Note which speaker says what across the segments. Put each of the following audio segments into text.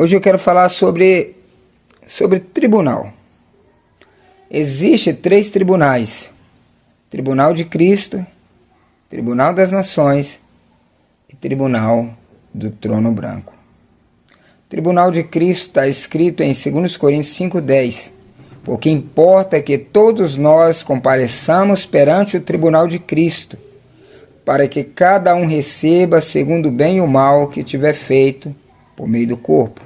Speaker 1: Hoje eu quero falar sobre tribunal. Existem 3 tribunais: Tribunal de Cristo, Tribunal das Nações e Tribunal do Trono Branco. Tribunal de Cristo está escrito em 2 Coríntios 5,10. Porque importa que todos nós compareçamos perante o tribunal de Cristo, para que cada um receba segundo o bem e o mal que tiver feito por meio do corpo.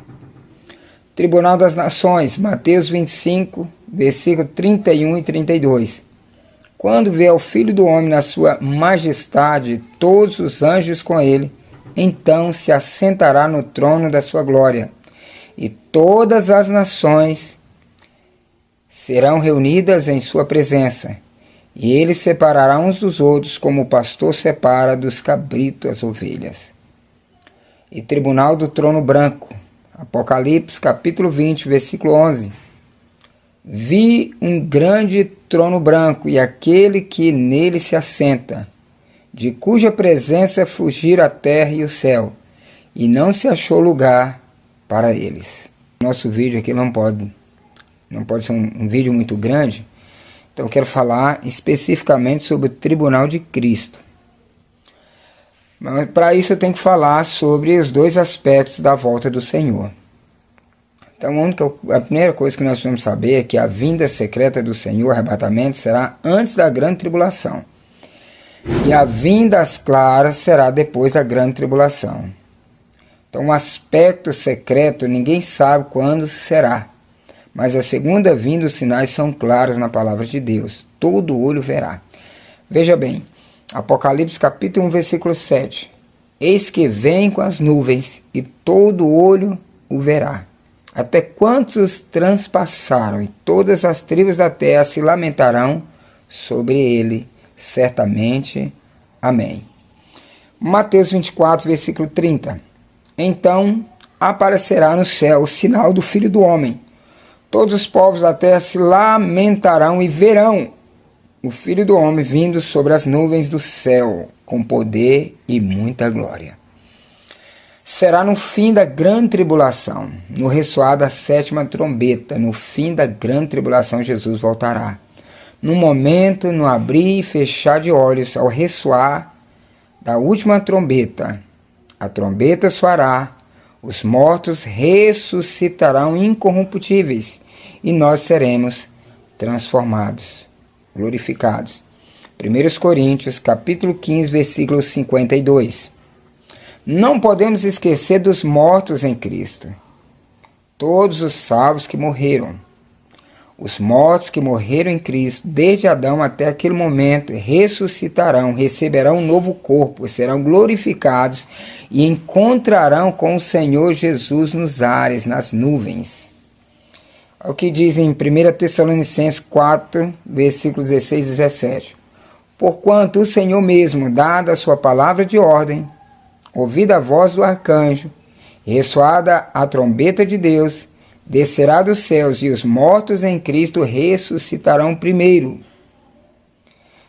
Speaker 1: Tribunal das Nações, Mateus 25, versículo 31 e 32. Quando vier o Filho do Homem na sua majestade e todos os anjos com ele, então se assentará no trono da sua glória, e todas as nações serão reunidas em sua presença, e ele separará uns dos outros, como o pastor separa dos cabritos as ovelhas. E Tribunal do Trono Branco, Apocalipse capítulo 20, versículo 11. Vi um grande trono branco e aquele que nele se assenta, de cuja presença fugiram a terra e o céu, e não se achou lugar para eles. Nosso vídeo aqui não pode ser um vídeo muito grande, então eu quero falar especificamente sobre o Tribunal de Cristo. Mas para isso eu tenho que falar sobre os 2 aspectos da volta do Senhor. Então a primeira coisa que nós vamos saber é que a vinda secreta do Senhor, o arrebatamento, será antes da grande tribulação. E a vinda às claras será depois da grande tribulação. Então o aspecto secreto ninguém sabe quando será. Mas a segunda vinda, os sinais são claros na palavra de Deus. Todo olho verá. Veja bem, Apocalipse capítulo 1, versículo 7. Eis que vem com as nuvens, e todo olho o verá. Até quantos transpassaram, e todas as tribos da terra se lamentarão sobre ele, certamente. Amém. Mateus 24, versículo 30. Então aparecerá no céu o sinal do Filho do Homem. Todos os povos da terra se lamentarão e verão o Filho do Homem vindo sobre as nuvens do céu, com poder e muita glória. Será no fim da grande tribulação, no ressoar da 7ª trombeta, no fim da grande tribulação Jesus voltará. No momento, no abrir e fechar de olhos, ao ressoar da última trombeta, a trombeta soará, os mortos ressuscitarão incorruptíveis, e nós seremos transformados, glorificados. 1 Coríntios, capítulo 15, versículo 52. Não podemos esquecer dos mortos em Cristo. Todos os salvos que morreram. Os mortos que morreram em Cristo, desde Adão até aquele momento, ressuscitarão, receberão um novo corpo, serão glorificados e encontrarão com o Senhor Jesus nos ares, nas nuvens. É o que diz em 1 Tessalonicenses 4, versículos 16 e 17. Porquanto o Senhor mesmo, dada a sua palavra de ordem, ouvida a voz do arcanjo, e ressoada a trombeta de Deus, descerá dos céus, e os mortos em Cristo ressuscitarão primeiro.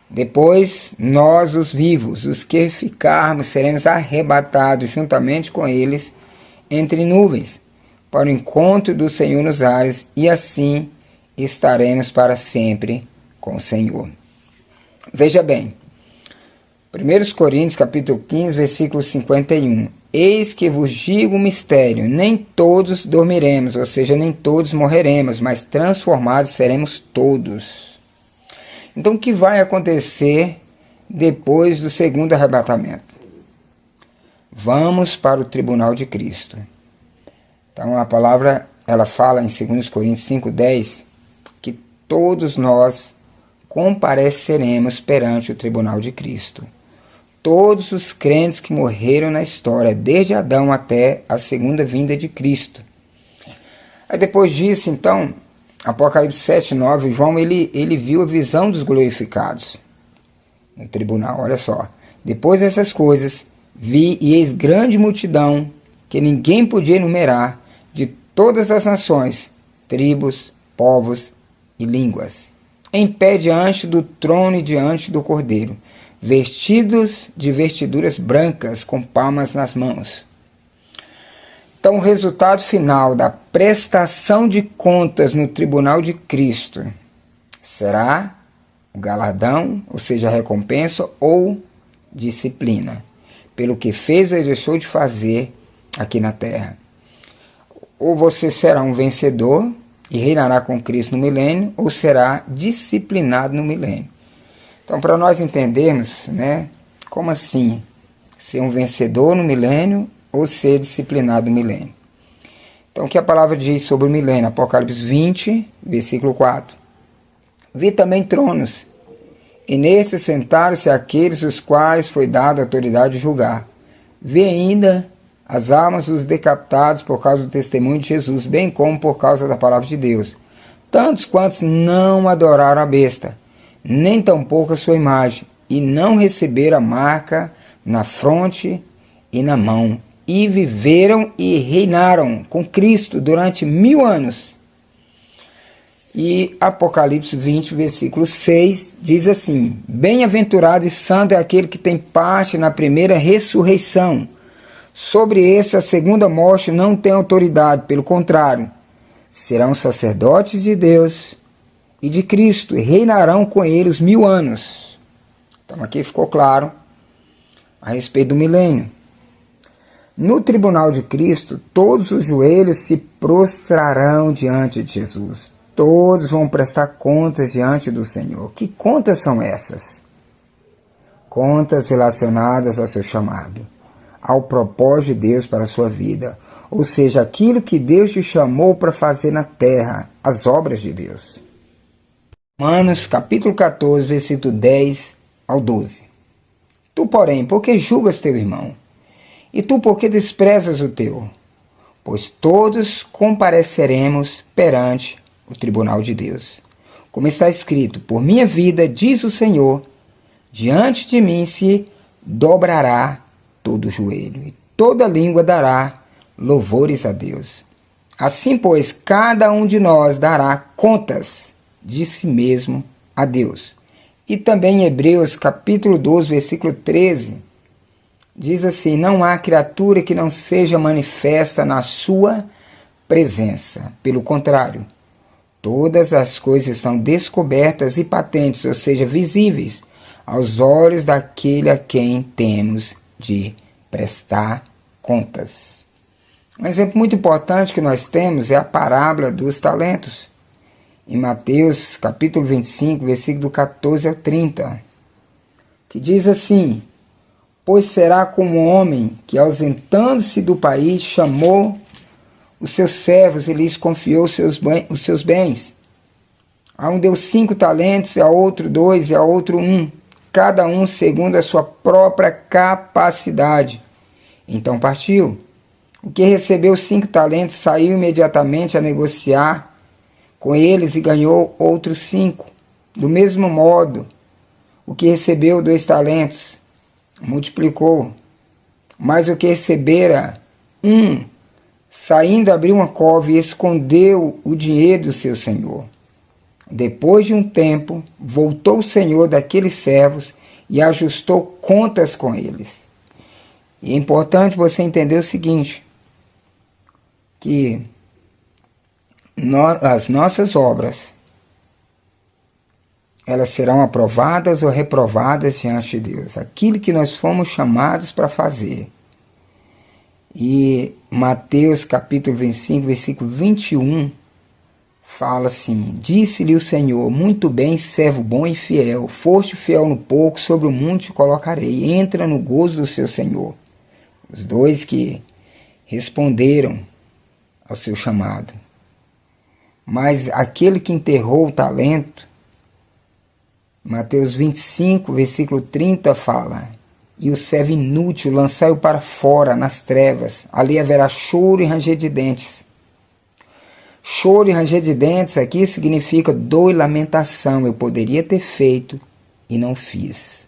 Speaker 1: Depois, nós, os vivos, os que ficarmos, seremos arrebatados juntamente com eles entre nuvens, para o encontro do Senhor nos ares, e assim estaremos para sempre com o Senhor. Veja bem, 1 Coríntios capítulo 15, versículo 51. Eis que vos digo um mistério, nem todos dormiremos, ou seja, nem todos morreremos, mas transformados seremos todos. Então o que vai acontecer depois do segundo arrebatamento? Vamos para o tribunal de Cristo. Então a palavra, ela fala em 2 Coríntios 5,10, que todos nós compareceremos perante o tribunal de Cristo. Todos os crentes que morreram na história, desde Adão até a segunda vinda de Cristo. Aí depois disso, então, Apocalipse 7,9, João ele viu a visão dos glorificados no tribunal. Olha só. Depois dessas coisas, vi e eis grande multidão, que ninguém podia enumerar, de todas as nações, tribos, povos e línguas, em pé diante do trono e diante do Cordeiro, vestidos de vestiduras brancas, com palmas nas mãos. Então, o resultado final da prestação de contas no tribunal de Cristo será o galardão, ou seja, a recompensa ou disciplina, pelo que fez ou deixou de fazer aqui na terra. Ou você será um vencedor e reinará com Cristo no milênio, ou será disciplinado no milênio. Então, para nós entendermos, né, como assim ser um vencedor no milênio ou ser disciplinado no milênio. Então, o que a palavra diz sobre o milênio? Apocalipse 20, versículo 4. Vi também tronos, e nestes sentaram-se aqueles os quais foi dada a autoridade de julgar. Vi ainda as almas dos decapitados por causa do testemunho de Jesus, bem como por causa da palavra de Deus. Tantos quantos não adoraram a besta, nem tampouco a sua imagem, e não receberam a marca na fronte e na mão, e viveram e reinaram com Cristo durante 1000 anos. E Apocalipse 20, versículo 6, diz assim: Bem-aventurado e santo é aquele que tem parte na primeira ressurreição. Sobre esse, a segunda morte não tem autoridade, pelo contrário, serão sacerdotes de Deus e de Cristo, e reinarão com ele os 1000 anos. Então aqui ficou claro a respeito do milênio. No tribunal de Cristo, todos os joelhos se prostrarão diante de Jesus. Todos vão prestar contas diante do Senhor. Que contas são essas? Contas relacionadas ao seu chamado, ao propósito de Deus para a sua vida. Ou seja, aquilo que Deus te chamou para fazer na terra, as obras de Deus. Romanos capítulo 14, versículo 10 ao 12. Tu, porém, por que julgas teu irmão? E tu, por que desprezas o teu? Pois todos compareceremos perante o tribunal de Deus. Como está escrito, por minha vida, diz o Senhor, diante de mim se dobrará todo o joelho, e toda língua dará louvores a Deus. Assim, pois, cada um de nós dará contas de si mesmo a Deus. E também em Hebreus, capítulo 12, versículo 13, diz assim: não há criatura que não seja manifesta na sua presença. Pelo contrário, todas as coisas estão descobertas e patentes, ou seja, visíveis, aos olhos daquele a quem temos de prestar contas. Um exemplo muito importante que nós temos é a parábola dos talentos. Em Mateus capítulo 25, versículo 14 ao 30, que diz assim: Pois será como um homem que, ausentando-se do país, chamou os seus servos e lhes confiou os seus bens. A um deu 5 talentos, a outro 2 e a outro 1, cada um segundo a sua própria capacidade. Então partiu. O que recebeu 5 talentos saiu imediatamente a negociar com eles e ganhou outros 5. Do mesmo modo, o que recebeu 2 talentos multiplicou. Mas o que recebera 1, saindo, abriu uma cova e escondeu o dinheiro do seu senhor. Depois de um tempo, voltou o senhor daqueles servos e ajustou contas com eles. E é importante você entender o seguinte, que as nossas obras, elas serão aprovadas ou reprovadas diante de Deus. Aquilo que nós fomos chamados para fazer. E Mateus capítulo 25, versículo 21, fala assim: Disse-lhe o Senhor, muito bem, servo bom e fiel, foste fiel no pouco, sobre o mundo te colocarei, entra no gozo do seu Senhor. Os 2 que responderam ao seu chamado. Mas aquele que enterrou o talento, Mateus 25, versículo 30 fala: E o servo inútil lançai-o para fora, nas trevas, ali haverá choro e ranger de dentes. Choro e ranger de dentes aqui significa dor e lamentação. Eu poderia ter feito e não fiz.